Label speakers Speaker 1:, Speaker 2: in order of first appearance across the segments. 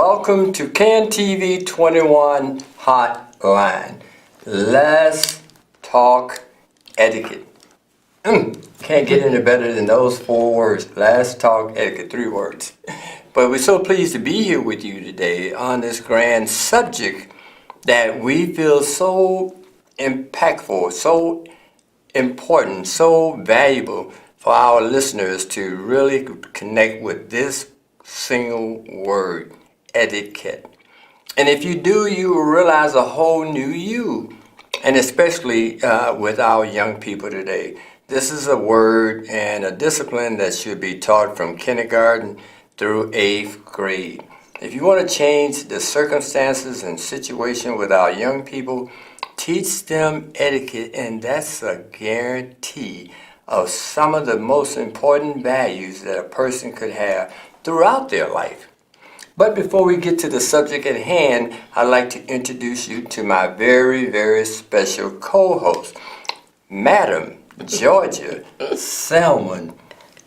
Speaker 1: Welcome to Can TV 21 Hotline. Let's talk etiquette. Can't get any better than those 4 words. Let's talk etiquette, 3 words. But we're so pleased to be here with you today on this grand subject that we feel so impactful, so important, so valuable for our listeners to really connect with this single word, etiquette. And if you do, you will realize a whole new you, and especially with our young people today. This is a word and a discipline that should be taught from kindergarten through 8th grade. If you want to change the circumstances and situation with our young people, teach them etiquette, and that's a guarantee of some of the most important values that a person could have throughout their life. But before we get to the subject at hand, I'd like to introduce you to my very, very special co-host, Madam Georgia Selmon,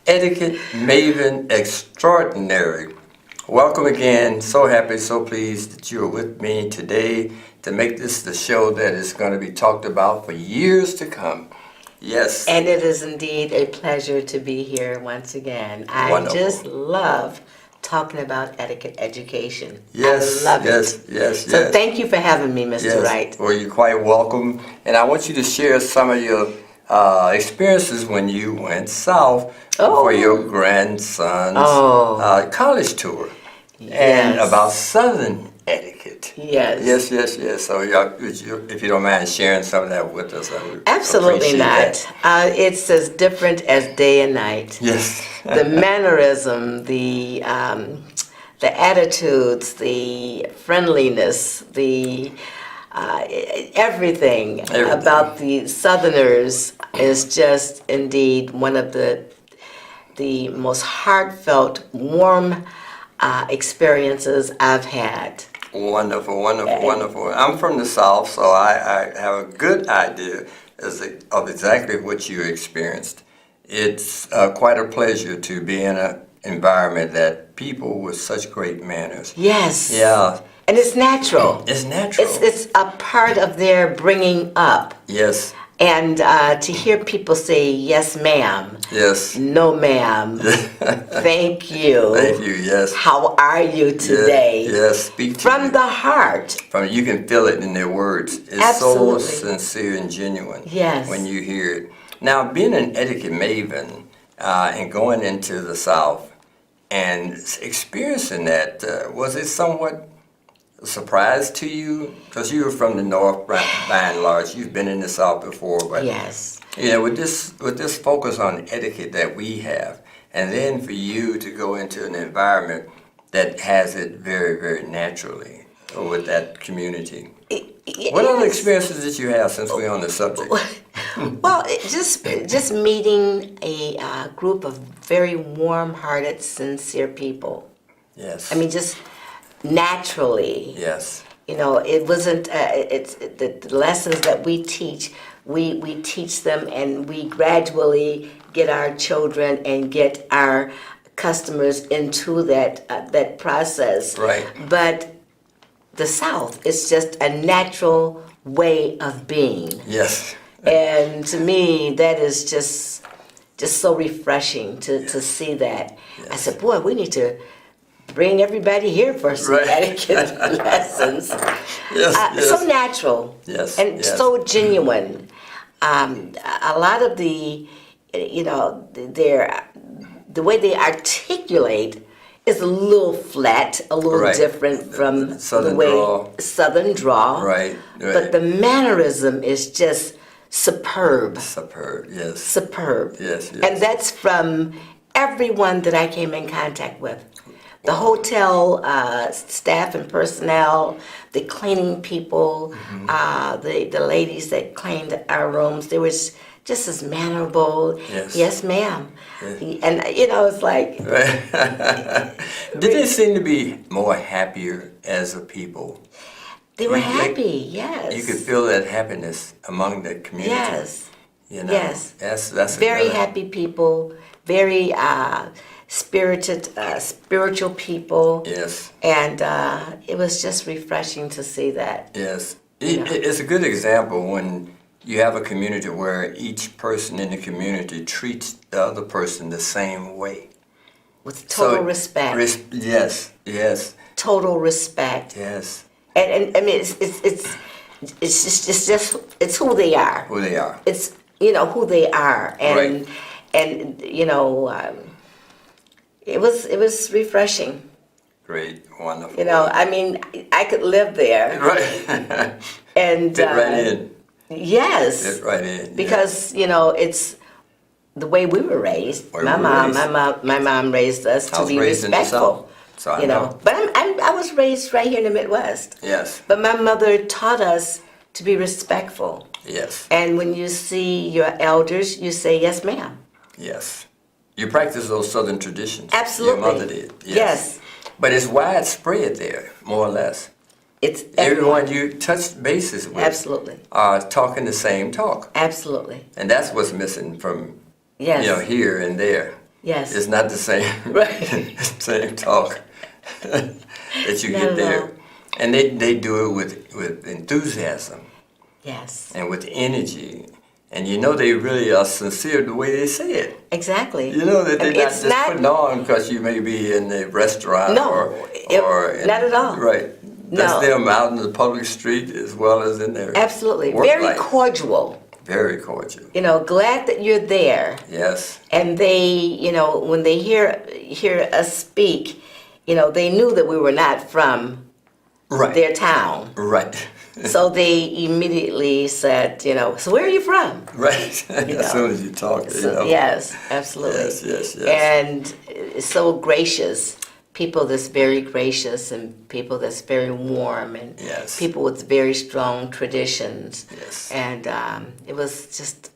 Speaker 1: etiquette maven extraordinary. Welcome again. So happy, so pleased that you are with me today to make this the show that is going to be talked about for years to come. Yes.
Speaker 2: And it is indeed a pleasure to be here once again.
Speaker 1: Wonderful.
Speaker 2: I just love talking about etiquette education.
Speaker 1: Yes,
Speaker 2: I love
Speaker 1: yes,
Speaker 2: it.
Speaker 1: yes,
Speaker 2: So
Speaker 1: yes.
Speaker 2: thank you for having me, Mr.
Speaker 1: Yes.
Speaker 2: Wright.
Speaker 1: Well, you're quite welcome. And I want you to share some of your experiences when you went south for your grandson's college tour. And about Southern etiquette.
Speaker 2: Yes.
Speaker 1: Yes. So if you don't mind sharing some of that with us, I would
Speaker 2: Absolutely
Speaker 1: appreciate
Speaker 2: not.
Speaker 1: that.
Speaker 2: It's as different as day and night.
Speaker 1: Yes.
Speaker 2: The mannerism, the attitudes, the friendliness, the everything about the Southerners is just indeed one of the most heartfelt, warm experiences I've had.
Speaker 1: Wonderful. I'm from the South, so I have a good idea of exactly what you experienced. It's quite a pleasure to be in an environment that people with such great manners.
Speaker 2: Yes.
Speaker 1: Yeah.
Speaker 2: And it's natural.
Speaker 1: It's natural.
Speaker 2: It's a part of their bringing up.
Speaker 1: Yes.
Speaker 2: And to hear people say, yes, ma'am.
Speaker 1: Yes.
Speaker 2: No, ma'am. Thank you.
Speaker 1: Thank you, yes.
Speaker 2: How are you today?
Speaker 1: Yes, speak to
Speaker 2: From
Speaker 1: you.
Speaker 2: the heart.
Speaker 1: You can feel it in their words. It's
Speaker 2: Absolutely.
Speaker 1: so sincere and genuine
Speaker 2: Yes.
Speaker 1: when you hear it. Now, being an etiquette maven and going into the South and experiencing that, was it somewhat a surprise to you? Because you were from the North by and large. You've been in the South before, but
Speaker 2: Yes.
Speaker 1: with this focus on etiquette that we have, and then for you to go into an environment that has it very, very naturally with that community. What other experiences did you have since we're on the subject?
Speaker 2: Well, just meeting a group of very warm-hearted, sincere people.
Speaker 1: Yes.
Speaker 2: I mean, just naturally.
Speaker 1: Yes.
Speaker 2: You know, it wasn't. It's the lessons that we teach. We teach them, and we gradually get our children and get our customers into that process.
Speaker 1: Right.
Speaker 2: But the South is just a natural way of being.
Speaker 1: Yes.
Speaker 2: And to me, that is just so refreshing to see that.
Speaker 1: Yes.
Speaker 2: I said, boy, we need to bring everybody here for some etiquette lessons.
Speaker 1: Yes.
Speaker 2: So natural.
Speaker 1: Yes.
Speaker 2: And so genuine. A lot of the way they articulate is a little flat, a little different from
Speaker 1: Southern
Speaker 2: the way
Speaker 1: drawl.
Speaker 2: Southern drawl.
Speaker 1: Right.
Speaker 2: But the mannerism is just superb.
Speaker 1: Superb. Yes.
Speaker 2: Superb.
Speaker 1: Yes.
Speaker 2: And that's from everyone that I came in contact with. The hotel staff and personnel, the cleaning people, the ladies that cleaned our rooms, they were just as mannerable. Yes, ma'am. Yes. And, it's like...
Speaker 1: Did they seem to be more happier as a people?
Speaker 2: They were happy, yes.
Speaker 1: You could feel that happiness among the community.
Speaker 2: Yes.
Speaker 1: You know,
Speaker 2: Yes.
Speaker 1: that's
Speaker 2: Very
Speaker 1: another-
Speaker 2: happy people, very spirited, spiritual people.
Speaker 1: Yes,
Speaker 2: And it was just refreshing to see that.
Speaker 1: yes.
Speaker 2: You know.
Speaker 1: It's a good example when you have a community where each person in the community treats the other person the same way.
Speaker 2: With total
Speaker 1: So,
Speaker 2: respect.
Speaker 1: Yes, yes,
Speaker 2: Total respect.
Speaker 1: yes.
Speaker 2: And I mean, it's who they are.
Speaker 1: Who they are.
Speaker 2: It's, who they are. And,
Speaker 1: Right.
Speaker 2: and it was refreshing.
Speaker 1: Great, wonderful.
Speaker 2: I mean, I could live there.
Speaker 1: Right.
Speaker 2: And
Speaker 1: Fit right in.
Speaker 2: yes.
Speaker 1: Fit right in.
Speaker 2: Because it's the way we were raised.
Speaker 1: Way
Speaker 2: My
Speaker 1: we were
Speaker 2: mom,
Speaker 1: raised.
Speaker 2: my mom raised us
Speaker 1: I
Speaker 2: to
Speaker 1: was
Speaker 2: be
Speaker 1: raised in the
Speaker 2: respectful.
Speaker 1: South, so I know.
Speaker 2: But I was raised right here in the Midwest.
Speaker 1: Yes,
Speaker 2: But my mother taught us to be respectful.
Speaker 1: yes,
Speaker 2: And when you see your elders, you say, yes, ma'am.
Speaker 1: yes. You practice those Southern traditions.
Speaker 2: Absolutely.
Speaker 1: Your mother did.
Speaker 2: Yes.
Speaker 1: But it's widespread there, more or less.
Speaker 2: It's
Speaker 1: Everyone you touch bases with
Speaker 2: Absolutely.
Speaker 1: are talking the same talk.
Speaker 2: Absolutely.
Speaker 1: And that's what's missing from,
Speaker 2: Yes.
Speaker 1: here and there.
Speaker 2: Yes.
Speaker 1: It's not the same,
Speaker 2: Right.
Speaker 1: same talk that you
Speaker 2: Not
Speaker 1: get
Speaker 2: at
Speaker 1: there.
Speaker 2: all.
Speaker 1: And they do it with enthusiasm
Speaker 2: Yes.
Speaker 1: and with energy. And they really are sincere the way they say it.
Speaker 2: Exactly.
Speaker 1: That they're not
Speaker 2: It's
Speaker 1: just putting on because you may be in a restaurant
Speaker 2: No,
Speaker 1: or
Speaker 2: not at all.
Speaker 1: Right. That's
Speaker 2: No.
Speaker 1: them out in the public street as well as in their
Speaker 2: Absolutely.
Speaker 1: work
Speaker 2: Very
Speaker 1: life.
Speaker 2: cordial.
Speaker 1: Very cordial.
Speaker 2: Glad that you're there.
Speaker 1: Yes.
Speaker 2: And they, when they hear us speak, they knew that we were not from
Speaker 1: Right.
Speaker 2: their town.
Speaker 1: Right.
Speaker 2: So they immediately said, so where are you from?
Speaker 1: Right. As soon as you talk,
Speaker 2: Yes, absolutely.
Speaker 1: Yes, yes, yes.
Speaker 2: And so gracious. People that's very gracious and people that's very warm and
Speaker 1: Yes.
Speaker 2: people with very strong traditions.
Speaker 1: Yes.
Speaker 2: And it was just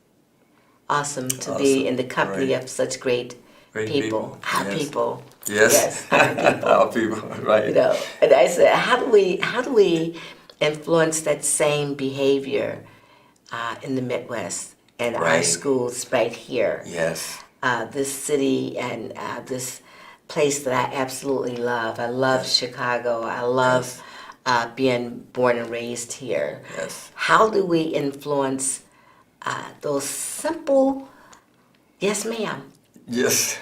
Speaker 2: awesome to
Speaker 1: Awesome.
Speaker 2: be in the company
Speaker 1: Right.
Speaker 2: of such great people. Our
Speaker 1: Yes.
Speaker 2: people.
Speaker 1: Yes.
Speaker 2: Yes, our people.
Speaker 1: Our people, right.
Speaker 2: And I said, how do we influence that same behavior in the Midwest and our
Speaker 1: Right.
Speaker 2: schools right here?
Speaker 1: Yes.
Speaker 2: This city and this place that I absolutely love. I love Chicago. I love being born and raised here.
Speaker 1: Yes.
Speaker 2: How do we influence those simple, yes, ma'am,
Speaker 1: Yes.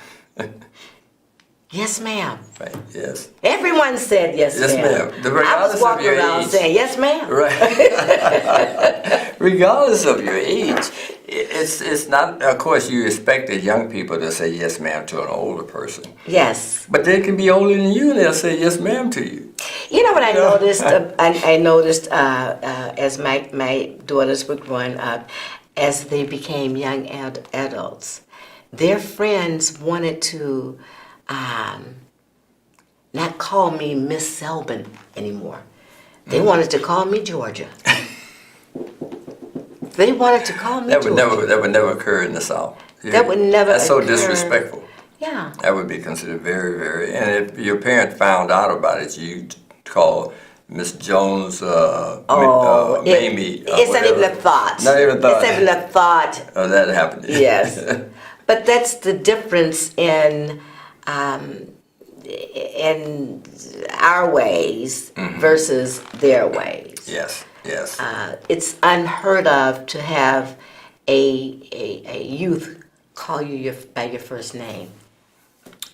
Speaker 2: yes, ma'am?
Speaker 1: Right. Yes.
Speaker 2: Everyone said yes,
Speaker 1: Yes,
Speaker 2: ma'am.
Speaker 1: ma'am.
Speaker 2: I
Speaker 1: Regardless
Speaker 2: was
Speaker 1: of
Speaker 2: walking
Speaker 1: your
Speaker 2: around
Speaker 1: age.
Speaker 2: saying, yes, ma'am.
Speaker 1: Right. Regardless of your age, it's not. Of course, you expected young people to say yes, ma'am, to an older person,
Speaker 2: Yes.
Speaker 1: but they can be older than you, and they'll say yes, ma'am, to you.
Speaker 2: You know what I
Speaker 1: Yeah.
Speaker 2: noticed? I noticed as my daughters were growing up, as they became young adults, their friends wanted to not call me Miss Selmon anymore. They wanted to call me Georgia. They wanted to call me
Speaker 1: That would
Speaker 2: Georgia.
Speaker 1: never occur in the South.
Speaker 2: That would never
Speaker 1: That's so
Speaker 2: occur.
Speaker 1: disrespectful.
Speaker 2: Yeah.
Speaker 1: That would be considered very, very. And if your parent found out about it, you'd call Miss Jones, Mamie.
Speaker 2: It's not even a thought.
Speaker 1: Not even a thought.
Speaker 2: It's not even a thought.
Speaker 1: Oh, that happened.
Speaker 2: Yes. But that's the difference in our ways versus their ways.
Speaker 1: Yes. Yes.
Speaker 2: It's unheard of to have a youth call you by your first name.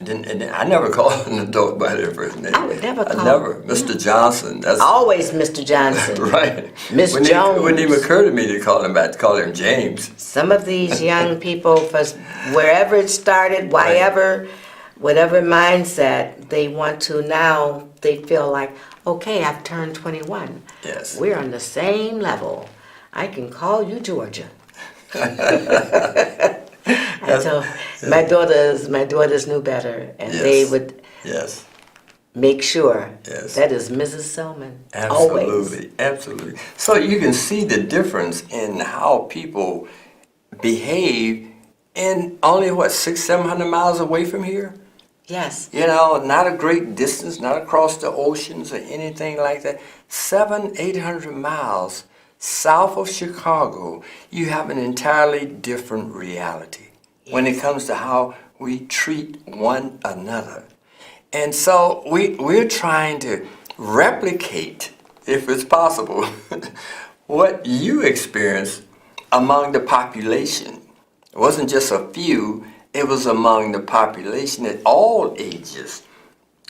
Speaker 1: And I never called an adult by their first name.
Speaker 2: I would never call-
Speaker 1: I never. Mr. Johnson. That's
Speaker 2: Always Mr. Johnson.
Speaker 1: right.
Speaker 2: Miss
Speaker 1: Wouldn't
Speaker 2: Jones.
Speaker 1: Wouldn't even occur to me to call him back. To call him James.
Speaker 2: Some of these young people, wherever it started, whatever mindset they want to now, they feel like, okay, I've turned 21.
Speaker 1: Yes.
Speaker 2: We're on the same level. I can call you Georgia. And so my daughters knew better, and they
Speaker 1: Yes.
Speaker 2: would
Speaker 1: Yes.
Speaker 2: make sure
Speaker 1: Yes.
Speaker 2: that is Mrs. Selmon.
Speaker 1: Absolutely,
Speaker 2: Always.
Speaker 1: absolutely. So you can see the difference in how people behave in only 600-700 miles away from here.
Speaker 2: Yes.
Speaker 1: Not a great distance, not across the oceans or anything like that. 700-800 miles south of Chicago, you have an entirely different reality when it comes to how we treat one another. And so we're trying to replicate, if it's possible, what you experienced among the population. It wasn't just a few, it was among the population at all ages.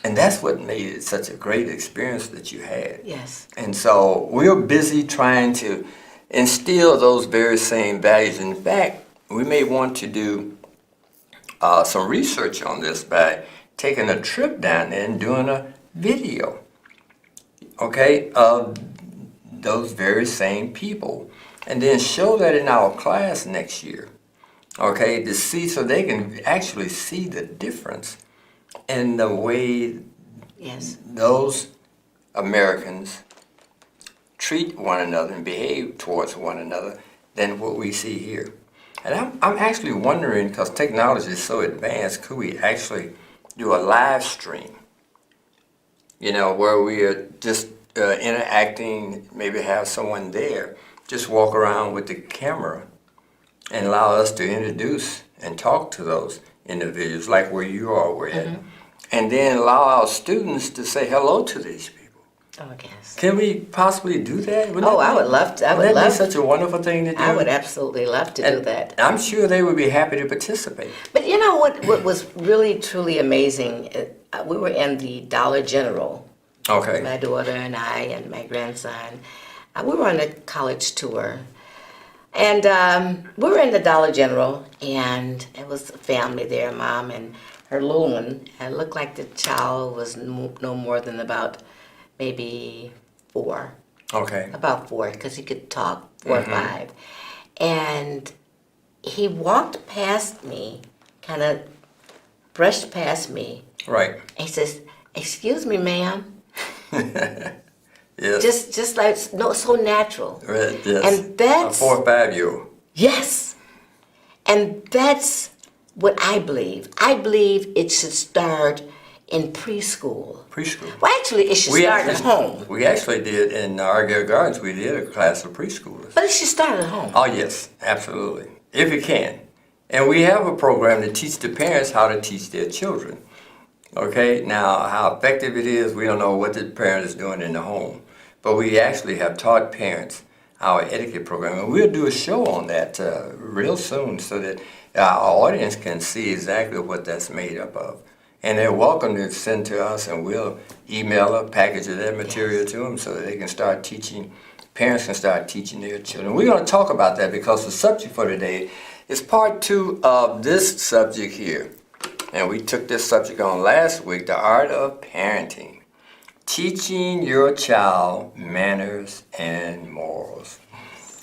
Speaker 1: And that's what made it such a great experience that you had.
Speaker 2: Yes.
Speaker 1: And so we're busy trying to instill those very same values. In fact, we may want to do some research on this by taking a trip down there and doing a video, okay, of those very same people. And then show that in our class next year, okay, to see so they can actually see the difference in the way those Americans treat one another and behave towards one another than what we see here. And I'm actually wondering, because technology is so advanced, could we actually do a live stream, where we are just interacting, maybe have someone there, just walk around with the camera and allow us to introduce and talk to those individuals, like where you are, we're at. And then allow our students to say hello to these people.
Speaker 2: Oh, yes.
Speaker 1: Can we possibly do that?
Speaker 2: I would love to.
Speaker 1: Wouldn't that be such a wonderful thing to do?
Speaker 2: I would absolutely love to do that.
Speaker 1: I'm sure they would be happy to participate.
Speaker 2: But you know what was really, truly amazing? We were in the Dollar General.
Speaker 1: Okay.
Speaker 2: My daughter and I and my grandson. We were on a college tour. And we were in the Dollar General, and it was a family there, Mom and her little one. It looked like the child was no more than about maybe 4.
Speaker 1: Okay.
Speaker 2: About 4, because he could talk, 4 or 5. And he walked past me, kind of brushed past me.
Speaker 1: Right.
Speaker 2: And he says, "Excuse me, ma'am."
Speaker 1: Yes.
Speaker 2: Just like, no, so natural.
Speaker 1: Right, yes.
Speaker 2: And that's...
Speaker 1: A 4 or 5-year-old.
Speaker 2: Yes. And that's what I believe. I believe it should start in preschool.
Speaker 1: Preschool.
Speaker 2: Well, actually, it should start at home.
Speaker 1: We actually did in Argyle Gardens, we did a class of preschoolers.
Speaker 2: But it should start at home.
Speaker 1: Oh, yes, absolutely. If you can. And we have a program to teach the parents how to teach their children. Okay, now how effective it is, we don't know what the parent is doing in the home. But we actually have taught parents our etiquette program. And we'll do a show on that real soon so that our audience can see exactly what that's made up of. And they're welcome to send to us, and we'll email a package of that material to them so that they can start teaching, parents can start teaching their children. We're going to talk about that because the subject for today is part 2 of this subject here. And we took this subject on last week, the art of parenting. Teaching your child manners and morals.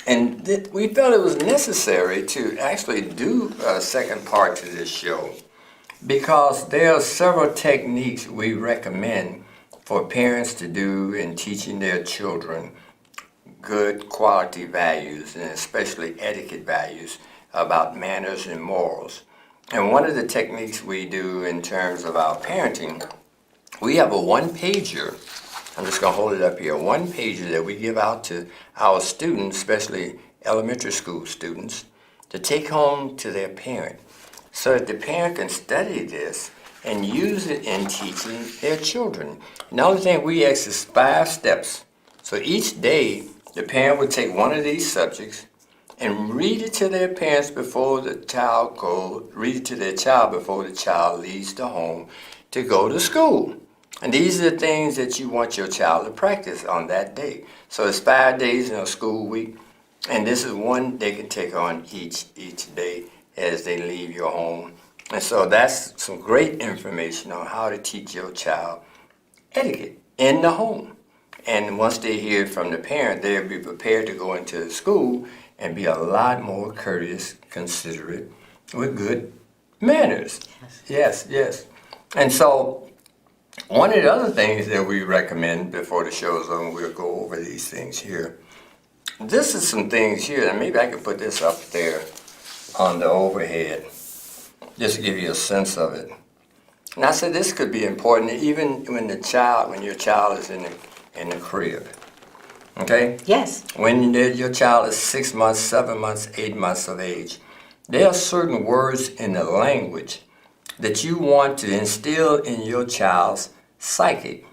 Speaker 1: And we felt it was necessary to actually do a second part to this show because there are several techniques we recommend for parents to do in teaching their children good quality values, and especially etiquette values about manners and morals. And one of the techniques we do in terms of our parenting, we have a 1-pager. I'm just going to hold it up here. 1-pager that we give out to our students, especially elementary school students, to take home to their parent so that the parent can study this and use it in teaching their children. And the only thing we ask is 5 steps. So each day, the parent would take one of these subjects and read it to their parents before the child read it to their child before the child leaves the home to go to school. And these are the things that you want your child to practice on that day. So it's 5 days in a school week, and this is one they can take on each day as they leave your home. And so that's some great information on how to teach your child etiquette in the home. And once they hear it from the parent, they'll be prepared to go into the school and be a lot more courteous, considerate, with good manners. Yes. And so one of the other things that we recommend before the show's on, we'll go over these things here. This is some things here, and maybe I can put this up there on the overhead, just to give you a sense of it. And I said this could be important even when your child is in the crib. Okay?
Speaker 2: Yes.
Speaker 1: When your child is 6 months, 7 months, 8 months of age, there are certain words in the language that you want to instill in your child's psyche.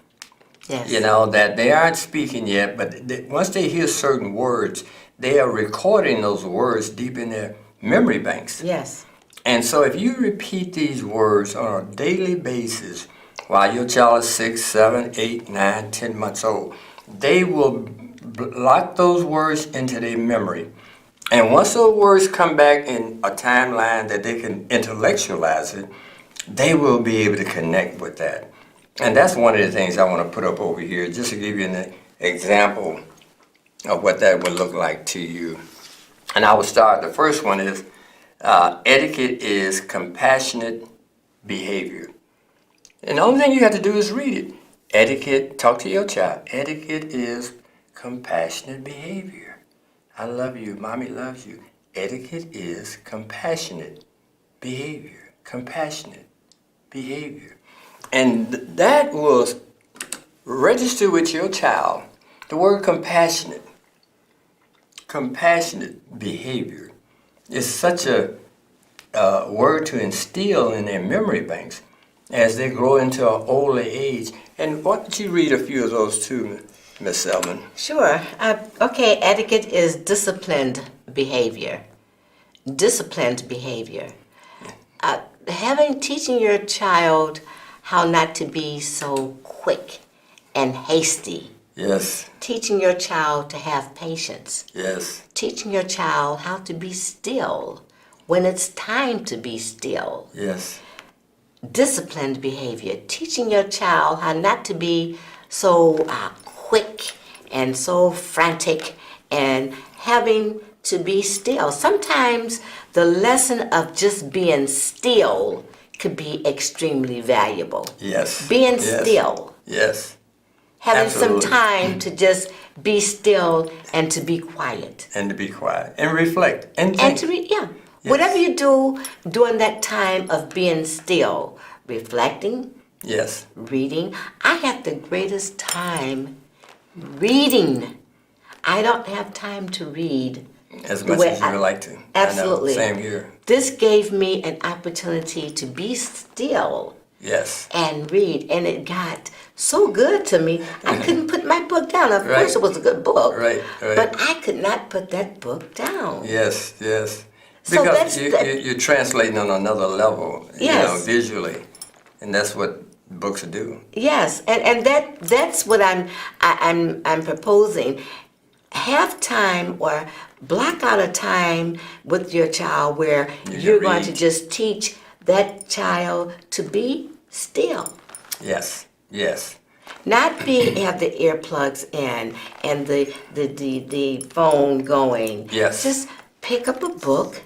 Speaker 2: Yes.
Speaker 1: You know, that they aren't speaking yet, but once they hear certain words, they are recording those words deep in their memory banks.
Speaker 2: Yes.
Speaker 1: And so if you repeat these words on a daily basis while your child is 6, 7, 8, 9, 10 months old, they will lock those words into their memory. And once those words come back in a timeline that they can intellectualize it, they will be able to connect with that. And that's one of the things I want to put up over here, just to give you an example of what that would look like to you. And I will start. The first one is etiquette is compassionate behavior. And the only thing you have to do is read it. Etiquette, talk to your child. Etiquette is compassionate behavior. I love you. Mommy loves you. Etiquette is compassionate behavior. Compassionate behavior. And that will register with your child the word compassionate. Compassionate behavior is such a word to instill in their memory banks as they grow into an older age. And why don't you read a few of those too, Miss Selmon?
Speaker 2: Sure. Okay, etiquette is disciplined behavior. Disciplined behavior. Teaching your child how not to be so quick and hasty.
Speaker 1: Yes,
Speaker 2: Teaching your child to have patience.
Speaker 1: yes,
Speaker 2: Teaching your child how to be still when it's time to be still.
Speaker 1: yes,
Speaker 2: Disciplined behavior. Teaching your child how not to be so quick and so frantic and having to be still. Sometimes the lesson of just being still could be extremely valuable.
Speaker 1: yes.
Speaker 2: Being
Speaker 1: yes,
Speaker 2: still.
Speaker 1: Yes,
Speaker 2: Having
Speaker 1: Absolutely.
Speaker 2: some time to just be still and to be quiet.
Speaker 1: and to be quiet and reflect and think.
Speaker 2: And to read, yeah.
Speaker 1: Yes.
Speaker 2: Whatever you do during that time of being still, reflecting,
Speaker 1: Yes,
Speaker 2: reading. I have the greatest time reading. I don't have time to read.
Speaker 1: as
Speaker 2: The
Speaker 1: much
Speaker 2: way
Speaker 1: as you would like to.
Speaker 2: Absolutely.
Speaker 1: I know. Same here.
Speaker 2: This gave me an opportunity to be still
Speaker 1: Yes,
Speaker 2: and read, and it got so good to me. I couldn't put my book down. Of
Speaker 1: Right.
Speaker 2: course, it was a good book,
Speaker 1: right, right.
Speaker 2: but I could not put that book down.
Speaker 1: Yes, yes.
Speaker 2: So
Speaker 1: Because
Speaker 2: that's
Speaker 1: you're translating on another level,
Speaker 2: Yes.
Speaker 1: visually. And that's what books do.
Speaker 2: Yes, and that's what I'm proposing. Have time or block out a time with your child where
Speaker 1: You
Speaker 2: you're
Speaker 1: can
Speaker 2: going to
Speaker 1: read.
Speaker 2: just teach that child to be still.
Speaker 1: Yes, yes,
Speaker 2: Not have the earplugs in and the phone going.
Speaker 1: Yes.
Speaker 2: Just pick up a book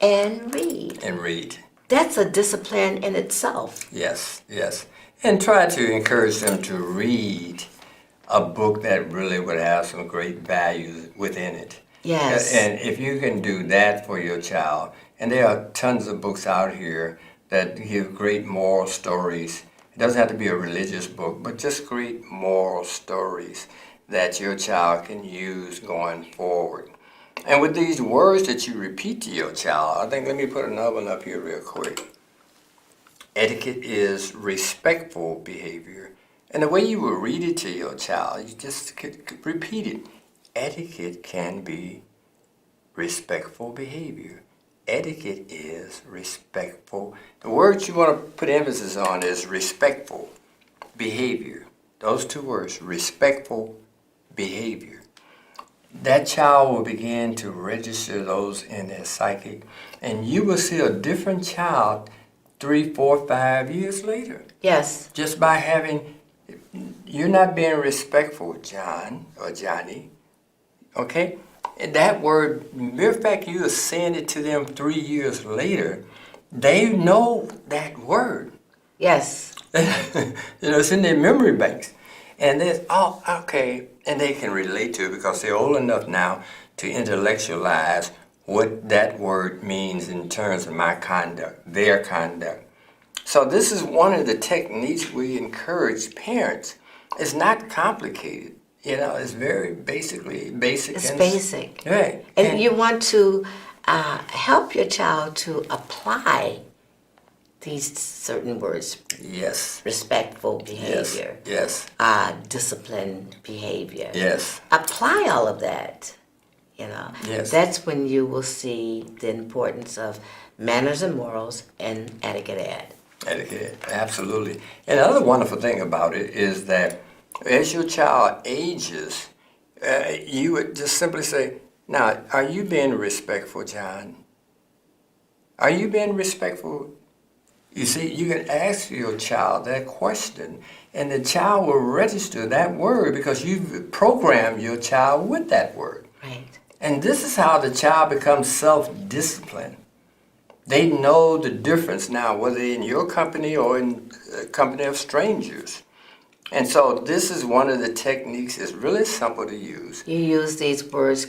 Speaker 2: and read.
Speaker 1: and read.
Speaker 2: That's a discipline in itself.
Speaker 1: Yes, yes. And try to encourage them to read a book that really would have some great values within it.
Speaker 2: Yes.
Speaker 1: And if you can do that for your child, and there are tons of books out here that give great moral stories. It doesn't have to be a religious book, but just great moral stories that your child can use going forward. And with these words that you repeat to your child, I think, let me put another one up here real quick. Etiquette is respectful behavior. And the way you will read it to your child, you just could repeat it. Etiquette can be respectful behavior. Etiquette is respectful. The words you want to put emphasis on is respectful behavior. Those two words, respectful behavior. That child will begin to register those in their psyche, and you will see a different child 3, 4, 5 years later.
Speaker 2: Yes.
Speaker 1: Just by having, you're not being respectful, John or Johnny, okay? And that word, mere fact you are saying it to them 3 years later, they know that word.
Speaker 2: Yes.
Speaker 1: It's in their memory banks. And there's, oh, okay, and they can relate to it because they're old enough now to intellectualize what that word means in terms of my conduct, their conduct. So this is one of the techniques we encourage parents. It's not complicated. It's very basic.
Speaker 2: It's basic.
Speaker 1: Right.
Speaker 2: And you want to help your child to apply these certain words.
Speaker 1: Yes.
Speaker 2: Respectful behavior.
Speaker 1: Yes.
Speaker 2: Disciplined behavior.
Speaker 1: Yes.
Speaker 2: Apply all of that.
Speaker 1: Yes.
Speaker 2: That's when you will see the importance of manners and morals and etiquette ed.
Speaker 1: Etiquette, absolutely. And the other wonderful thing about it is that as your child ages, you would just simply say, now, are you being respectful, John? Are you being respectful? You see, you can ask your child that question, and the child will register that word because you've programmed your child with that word.
Speaker 2: Right.
Speaker 1: And this is how the child becomes self-disciplined. They know the difference now, whether in your company or in a company of strangers. And so this is one of the techniques. It's really simple to use.
Speaker 2: You use these words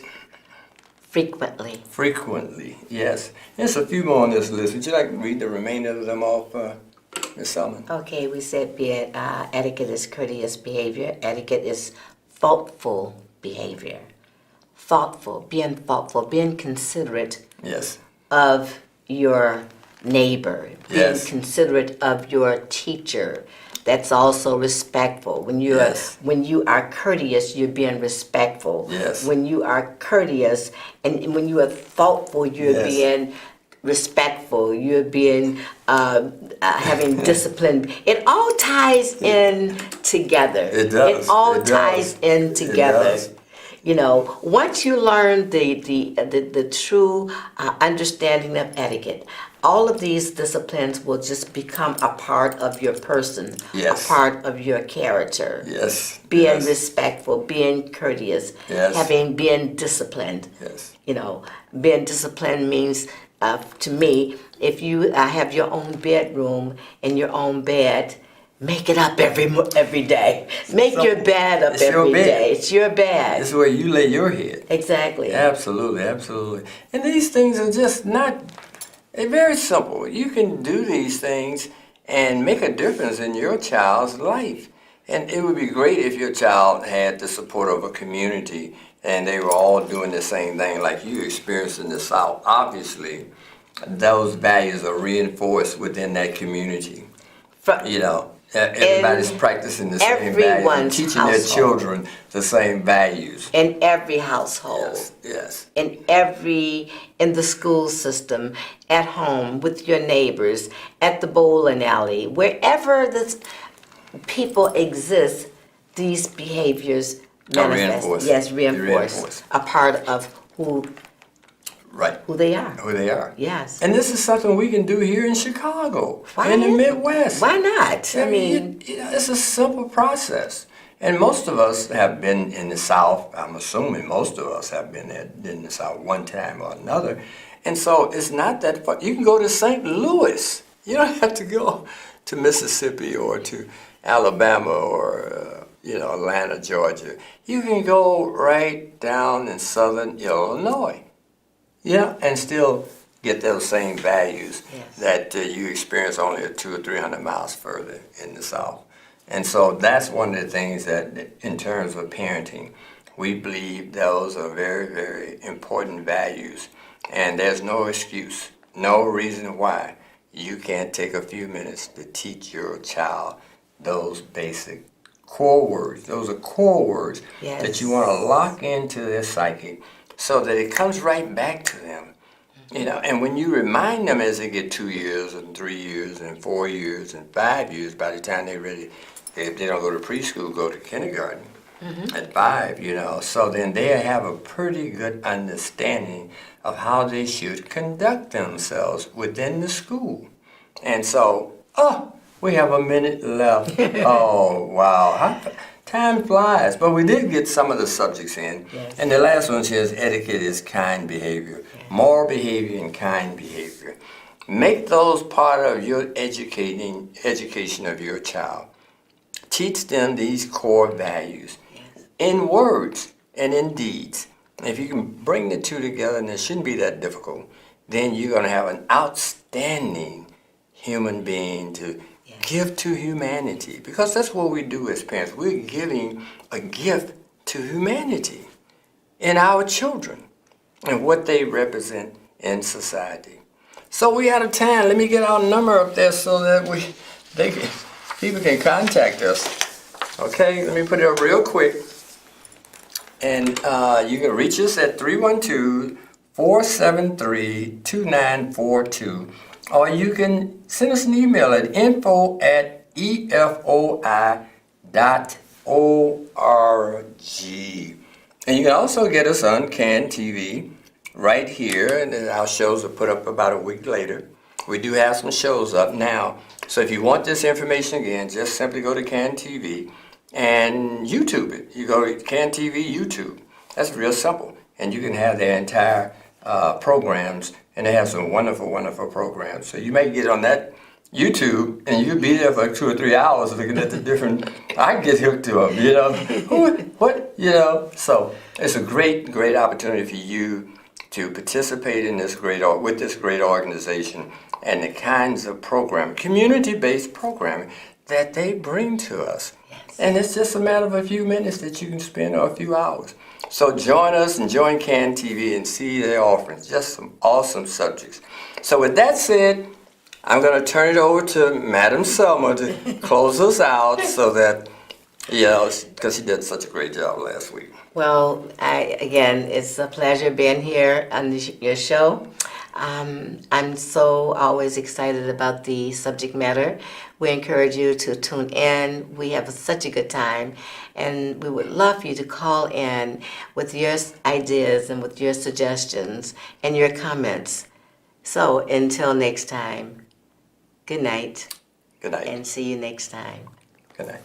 Speaker 2: frequently.
Speaker 1: Frequently, yes. There's a few more on this list. Would you like to read the remainder of them off, Ms. Selmon?
Speaker 2: Okay, we said etiquette is courteous behavior. Etiquette is thoughtful behavior. Thoughtful, being considerate
Speaker 1: Yes.
Speaker 2: of your neighbor, being
Speaker 1: Yes.
Speaker 2: considerate of your teacher. That's also respectful. When you
Speaker 1: Yes.
Speaker 2: when you are courteous, you're being respectful.
Speaker 1: Yes.
Speaker 2: When you are courteous and when you are thoughtful, you're
Speaker 1: Yes.
Speaker 2: being respectful. You're being having discipline. It all ties in together.
Speaker 1: It does.
Speaker 2: It all
Speaker 1: It does.
Speaker 2: ties in together.
Speaker 1: does.
Speaker 2: Once you learn the true understanding of etiquette, all of these disciplines will just become a part of your person,
Speaker 1: Yes.
Speaker 2: a part of your character.
Speaker 1: Yes.
Speaker 2: Being
Speaker 1: yes.
Speaker 2: respectful, being courteous,
Speaker 1: Yes.
Speaker 2: being disciplined.
Speaker 1: Yes.
Speaker 2: Being disciplined means, to me, if you have your own bedroom and your own bed, make it up every day. Make your bed up
Speaker 1: It's your
Speaker 2: every
Speaker 1: bed.
Speaker 2: day. It's your bed.
Speaker 1: It's where you lay your head.
Speaker 2: Exactly.
Speaker 1: Absolutely, absolutely. And these things are just they're very simple. You can do these things and make a difference in your child's life. And it would be great if your child had the support of a community and they were all doing the same thing like you experienced in the South. Obviously, those values are reinforced within that community. Everybody's practicing the same values,
Speaker 2: everyone's
Speaker 1: teaching their
Speaker 2: household.
Speaker 1: children the same values.
Speaker 2: In every household.
Speaker 1: Yes.
Speaker 2: In the school system, at home, with your neighbors, at the bowling alley, wherever the people exist, these behaviors manifest.
Speaker 1: Reinforced.
Speaker 2: Yes,
Speaker 1: They're
Speaker 2: reinforced.
Speaker 1: reinforced.
Speaker 2: A part of who
Speaker 1: Right.
Speaker 2: they are.
Speaker 1: Who they are.
Speaker 2: Yes.
Speaker 1: And this is something we can do here in Chicago,
Speaker 2: Why
Speaker 1: in the
Speaker 2: not?
Speaker 1: Midwest.
Speaker 2: Why not?
Speaker 1: I mean, it's a simple process. And most of us have been in the South. I'm assuming most of us have been in the South one time or another. And so it's not that far. You can go to St. Louis. You don't have to go to Mississippi or to Alabama or, Atlanta, Georgia. You can go right down in southern Illinois. And still get those same values that you experience only 200 or 300 miles further in the South. And so that's one of the things that, in terms of parenting, we believe those are very, very important values. And there's no excuse, no reason why you can't take a few minutes to teach your child those basic core words. Those are core words that you want to lock into their psyche, so that it comes right back to them. And when you remind them as they get 2 years and 3 years and 4 years and 5 years, by the time they're ready, if they don't go to preschool, go to kindergarten at 5, so then they have a pretty good understanding of how they should conduct themselves within the school. And so, we have a minute left. Oh, wow. Time flies, but we did get some of the subjects in.
Speaker 2: Yes.
Speaker 1: And the last one says etiquette is kind behavior, moral behavior and kind behavior. Make those part of your education of your child. Teach them these core values in words and in deeds. And if you can bring the two together, and it shouldn't be that difficult, then you're going to have an outstanding human being to give to humanity, because that's what we do as parents. We're giving a gift to humanity and our children and what they represent in society. So we out of time. Let me get our number up there so that people can contact us. Okay, let me put it up real quick. And you can reach us at 312-473-2942. Or you can send us an email at info@efoi.org. And you can also get us on CAN TV right here, and then our shows are put up about a week later. We do have some shows up now. So if you want this information again, just simply go to CAN TV and YouTube it. You go to CAN TV YouTube. That's real simple. And you can have their entire programs, and they have some wonderful, wonderful programs. So you may get on that YouTube, and you'll be there for 2 or 3 hours looking at the different. I get hooked to them, you know. What, you know. So it's a great, great opportunity for you to participate in this with this great organization and the kinds of community-based programming that they bring to us. Yes. And it's just a matter of a few minutes that you can spend, or a few hours. So join us and join CAN TV and see their offerings. Just some awesome subjects. So with that said, I'm going to turn it over to Madam Selmon to close us out so that, because she did such a great job last week.
Speaker 2: Well, again, it's a pleasure being here on your show. I'm so always excited about the subject matter. We encourage you to tune in. We have such a good time, and we would love for you to call in with your ideas and with your suggestions and your comments. So until next time, good night.
Speaker 1: Good night.
Speaker 2: And see you next time.
Speaker 1: Good night.